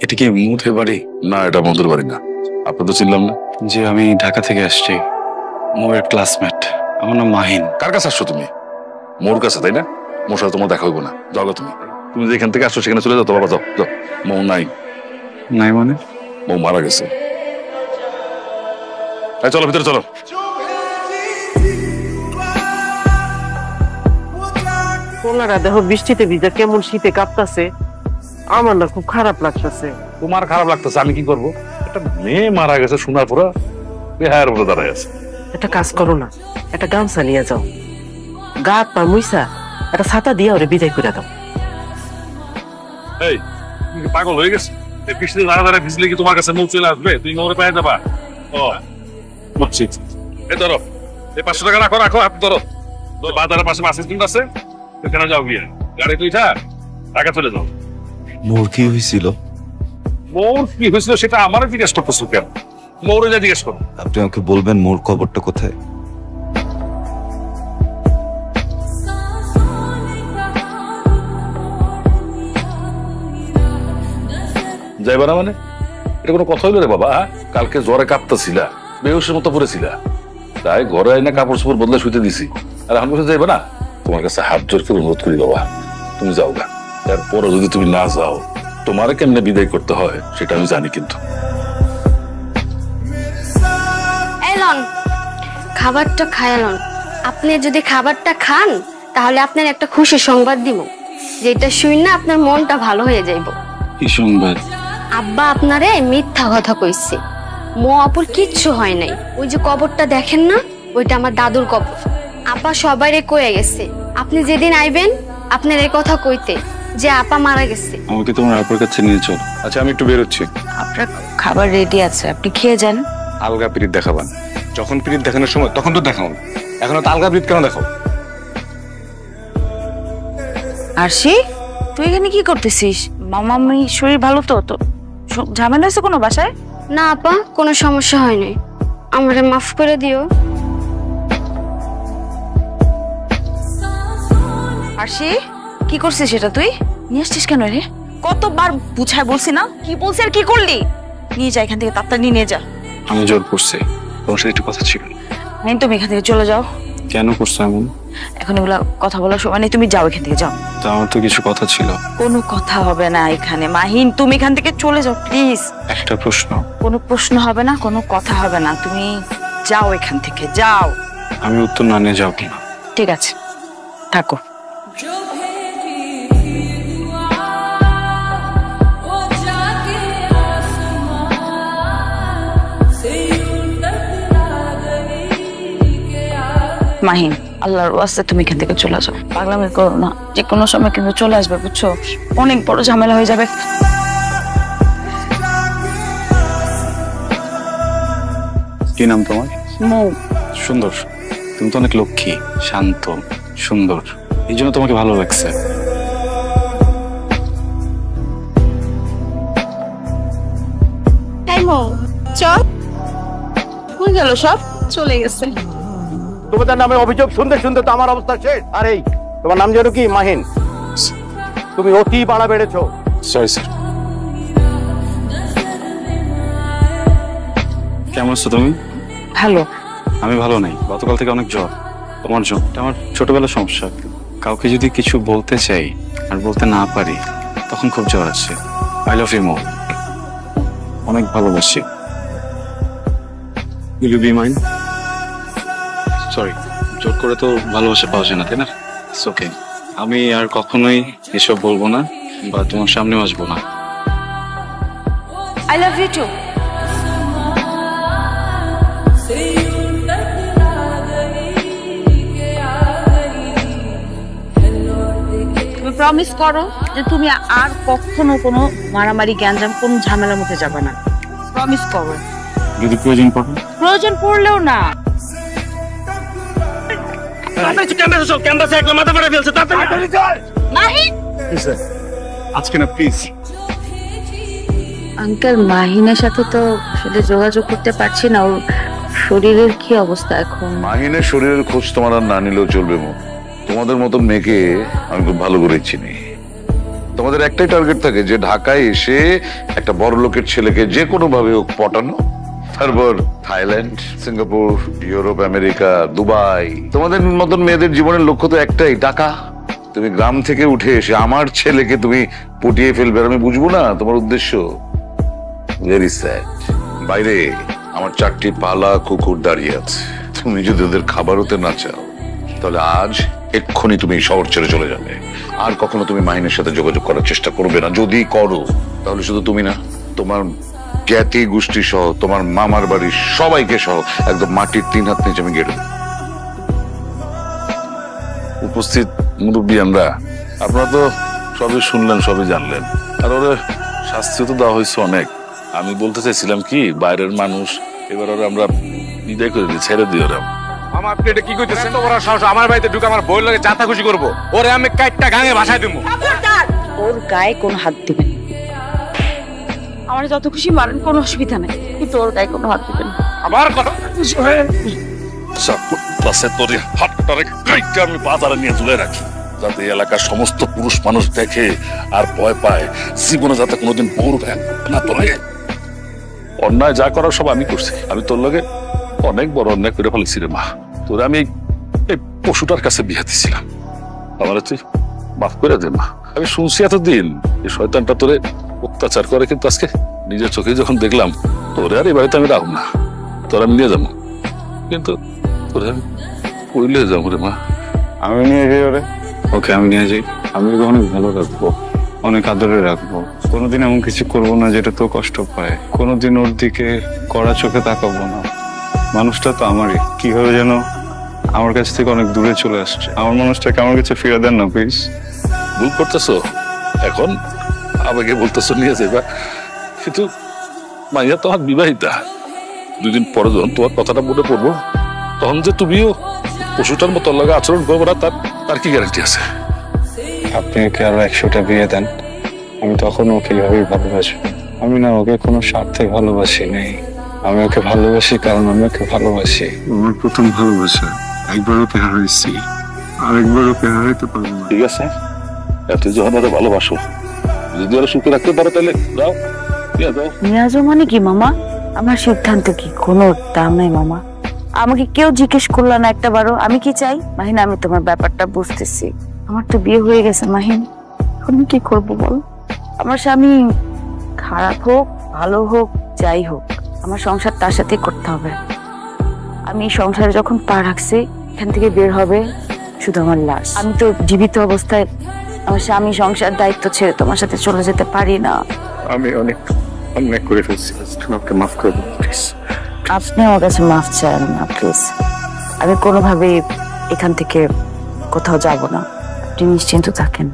এটা কি মধুর বাড়ি? না, এটা মধুর বাড়ি না। আপনার তো চিনলাম না। যে আমি ঢাকা থেকে আসছি, মোরের ক্লাসমেট। আমার নাম মাহিন। কার কাছে আসছো তুমি? মোর কাছে, তাই না? মোর সাথে তোমার দেখা হইব না, যাও তুমি। তুমি যেখান থেকে আসছো সেখানে চলে যাও তো বাবা, যাও যাও। মৌ নাই। নাই মানে? মৌ মারা গেছে। চলো ভিতরে চলো। পোলারা দেখো বৃষ্টিতে ভিজা কেমন শীতে কাঁপতাছে, আমার না খুব খারাপ লাগতেছে। তোমার খারাপ লাগতেছে, আমি কি করবো? একটা মেয়ে মারা গেছে, শোনার পরে বেহায়ের উপরে দাঁড়ায় আছে। একটা কাজ করো না, একটা গামছা নিয়ে যাও, গা হাত পা মুইসা একটা ছাতা দিয়ে ওরে বিদায় করে দাও। এই, তুমি কি পাগল হয়ে গেছে? এই বৃষ্টিতে দাঁড়া দাঁড়া ভিজলে কি তোমার কাছে মৌ চলে আসবে? তুমি মৌরে পায়ে যাবা? ও বুঝছি। এই ধরো, এই 500 টাকা রাখো, রাখো হাত ধরো। বাজারের পাশে বাস স্ট্যান্ড আছে, সেখানে যাও গিয়ে গাড়ি তুই টাকা চলে যাও। মোর কি হয়েছিল? মোর কি হয়েছিল সেটা আমারও জিজ্ঞেস করতেছো কেন? মৌরে যা জিজ্ঞেস করো। আপনি আমাকে বলবেন মোর খবরটা কোথায়? যাইবা না মানে? এটা কোনো কথা হইলো রে বাবা? কালকে জ্বরে কাঁপতেছিলা, বেহুশের মতো পড়েছিলা, তাই ঘরে আইনা কাপড় চোপড় বদলে শুইতে দিছি। আর এখন বসে যাইবা না? তোমার কাছে হাত জোর করে অনুরোধ করি বাবা, তুমি যাও গা। তারপরও যদি তুমি না যাও, তোমার কেমনে বিদায় করতে হয় সেটা আমি জানি। কিন্তু এলন, খাবারটা খায়ালন। আপনি যদি খাবারটা খান তাহলে আপনার একটা খুশি সংবাদ দিব, যেটা শুই না আপনার মনটা ভালো হয়ে যাইব। কি সংবাদ? আব্বা আপনারে মিথ্যা কথা কইছে, মো আপুর কিচ্ছু হয় নাই। ওই যে কবরটা দেখেন না, ওইটা আমার দাদুর কবর। আপা সবাইরে কয়ে গেছে আপনি যেদিন আইবেন আপনার এই কথা কইতে যে আপা মারা গেছে। আমাকে তোমার আপুর কাছে নিয়ে চল। আচ্ছা, আমি একটু বেরোচ্ছি। আপনার খাবার রেডি আছে, আপনি খেয়ে যান। আলগা পিরিত দেখাবান, যখন পিরিত দেখানোর সময় তখন তো দেখাও, এখন তো আলগা পিরিত কেন দেখাও? আরশি, তুই এখানে কি করতেছিস? মামামি শরীর ভালো তো? তো ঝামেলা হয়েছে কোনো বাসায়? না আপা, কোনো সমস্যা হয় নাই, আমারে মাফ করে দিও। আরশি, কি করছিস সেটা? তুই নিয়ে আসছিস কেন রে? কতবার বুঝায় বলছি না? কি বলছি আর কি করলি? নিয়ে যা এখান থেকে, তাড়াতাড়ি নিয়ে যা। আমি জোর করছি, তোমার সাথে একটু কথা ছিল। হ্যাঁ, তুমি এখান থেকে চলে যাও। কেন করছো এমন? এখন এগুলা কথা বলার সময় নেই, তুমি যাও এখান থেকে, যাও। তা আমার তো কিছু কথা ছিল। কোনো কথা হবে না এখানে মাহিন, তুমি এখান থেকে চলে যাও প্লিজ। একটা প্রশ্ন। কোনো প্রশ্ন হবে না, কোনো কথা হবে না, তুমি যাও এখান থেকে, যাও। আমি উত্তর না নিয়ে যাবো না। ঠিক আছে, থাকো। মাহিন, আল্লাহর ওয়াস্তে তুমি এখান থেকে চলে যাও, পাগলামি করো না। যে কোনো সময় কিন্তু চলে আসবে, বুঝছো? অনেক বড় ঝামেলা হয়ে যাবে। কি নাম তোমার? মৌ। সুন্দর। তুমি তো অনেক লক্ষ্মী, শান্ত, সুন্দর, এই জন্য তোমাকে ভালো লাগছে। চল, হয়ে গেল সব, চলে গেছে। তোমাদের নামে অভিযোগ শুনতে শুনতে তো আমার অবস্থা শেষ। আর এই তোমার নাম যেন কি? মাহিন। তুমি অতি বাড়া বেড়েছো। Sorry sir. কেমন আছো তুমি? ভালো। আমি ভালো নাই, গতকাল থেকে অনেক জ্বর। তোমার জ্বর আমার ছোটবেলার সমস্যা। কাউকে যদি কিছু বলতে চাই আর বলতে না পারি, তখন খুব জ্বর আসে। আই লাভ ইউ মৌ, অনেক ভালোবাসি। Will you be mine? Sorry, জোর করে তো ভালোবাসা পাওয়া যায় না, তাই না? It's okay. আমি আর কখনোই এসব বলবো না বা তোমার সামনেও আসবো না। I love you too. তুমি প্রমিস করো যে তুমি আর কখনো কোনো মারামারি, গ্যাঞ্জাম, কোনো ঝামেলার মধ্যে যাবে না। প্রমিস করো। যদি প্রয়োজন পড়ে? প্রয়োজন পড়লেও না। আজকে না প্লিজ। আঙ্কেল, মাহিনের সাথে তো আসলে যোগাযোগ করতে পারছি না। ওর শরীরের কি অবস্থা এখন? মাহিনের শরীরের খোঁজ তোমার আর না নিলেও চলবে। তোমাদের মতো মেয়েকে আমি খুব ভালো করে চিনি। তোমাদের একটাই টার্গেট থাকে যে ঢাকায় এসে একটা বড় লোকের ছেলেকে যে কোনো ভাবে হোক পটানো, তারপর Thailand, Singapore, Europe, America, Dubai. তোমাদের মতন মেয়েদের জীবনের লক্ষ্য তো একটাই, টাকা। তুমি গ্রাম থেকে উঠে এসে আমার ছেলেকে তুমি পটিয়ে ফেলবে, আর আমি বুঝবো না তোমার উদ্দেশ্য। Very sad. বাইরে আমার 4টি পালা কুকুর দাঁড়িয়ে আছে, তুমি যদি ওদের খাবার হতে না চাও তাহলে আজ এক্ষুনি তুমি শহর ছেড়ে চলে যাবে। আর কখনো তুমি মাহিনের সাথে যোগাযোগ করার চেষ্টা করবে না। যদি করো তাহলে শুধু তুমি না, তোমার জ্ঞাতি গোষ্ঠী সহ, তোমার মামার বাড়ির সবাইকে সহ একদম মাটির 3 হাত নিচে আমি গেড়ে দেব। উপস্থিত মুরব্বী আমরা, আপনারা তো সবই শুনলেন, সবই জানলেন, আর ওরা শাস্তিও তো দেওয়া হয়েছে অনেক। আমি বলতে চাইছিলাম কি, বাইরের মানুষ, এবার ওরা আমরা বিদায় করে দিই, ছেড়ে দিই ওরা। আমার আপনি এটা কি কইতেছেন? তো ওরা সাহস আমার বাড়িতে ঢুকে আমার বইয়ের লাগে যাতা খুশি করবো, ওরে আমি কাইটটা গাঙে ভাষায় দেবো। ওর গায়ে কোনো হাত দিবেন না। আমার যত খুশি মারেন, কোনো অসুবিধা নেই, কিন্তু ওর গায়ে কোনো হাত দিবেন না। আমার কথা আমি বাজারে নিয়ে ঝুলে রাখি, যাতে এলাকার সমস্ত পুরুষ মানুষ দেখে আর ভয় পায়, জীবনে যাতে কোনোদিন বউর ভ্যান না তোলে। অন্যায় যা করার সব আমি করছি। আমি তোর লগে অনেক বড় অন্যায় করে ফেলেছি রে মা। তোরে আমি এই পশুটার কাছে বিয়ে দিছিলাম, আমার তুই মাফ করে দে মা। আমি শুনছি এতদিন এই শয়তানটা তোরে অত্যাচার করে, কিন্তু আজকে নিজের চোখে যখন দেখলাম, তোরে আর এই বাড়িতে আমি রাখব না, তোরা আমি নিয়ে যাবো, কিন্তু তোরে আমি কইলে যাবো রে মা। আমি নিয়ে যাই ওরে, ওকে আমি নিয়ে যাই। আমি ওকে অনেক ভালো রাখবো, অনেক আদরে রাখবো। কোনোদিন এমন কিছু করবো না যেটা তো কষ্ট পায়। কোনোদিন ওর দিকে কড়া চোখে তাকাবো না। মানুষটা তো আমারই, কিভাবে যেন আমার কাছ থেকে অনেক দূরে চলে আসছে। আমার মানুষটাকে আমার কাছে ফিরে দেন না প্লিজ। ভুল করতেছো, এখন আমাকে বলতেছো নিয়ে যাবা, কিন্তু মাইয়া তো আমার বিবাহিতা। 2 দিন পরে যখন তোমার কথাটা মনে পড়বো, তখন যে তুমিও পশুটার মতো লাগে আচরণ করবো না, তার কি গ্যারান্টি আছে? আপনি ওকে আরো 100টা বিয়ে দেন, আমি তখন ওকে এইভাবেই ভালোবাসবো। আমি না ওকে কোনো স্বার্থে ভালোবাসি নেই। আমি ওকে ভালোবাসি কারণ আমি ওকে ভালোবাসি। আমার প্রথম ভালোবাসা, একবার ওকে হারাইছি, আরেকবার ওকে হারাইতে পারবো না। ঠিক আছে, এত যখন ওরা ভালোবাসো, যদি ওরা সুখে রাখতে পারো তাহলে যাও, নিয়ে যাও। নিয়ে যাও মানে কি মামা? আমার সিদ্ধান্ত কি কোনো দাম নাই মামা। আমাকে কেউ জিজ্ঞেস করলো না একটা বারো আমি কি চাই। মাহিন, আমি তোমার ব্যাপারটা বুঝতেছি, আমার তো বিয়ে হয়ে গেছে মাহিন, এখন কি করব বল? আমার স্বামী খারাপ হোক ভালো হোক যাই হোক, আমার সংসার তার সাথে করতে হবে। আমি সংসারে যখন পা রাখছি, এখান থেকে বের হবে শুধু আমার লাশ। আমি তো জীবিত অবস্থায় আমার স্বামী সংসার দায়িত্ব ছেড়ে তোমার সাথে চলে যেতে পারি না। আমি অনেক অন্যায় করে ফেলছি, আমাকে মাফ করে দিন প্লিজ। আপনি আমার কাছে মাফ চান না প্লিজ। আমি কোনোভাবে এখান থেকে কোথাও যাব না, আপনি নিশ্চিন্ত থাকেন।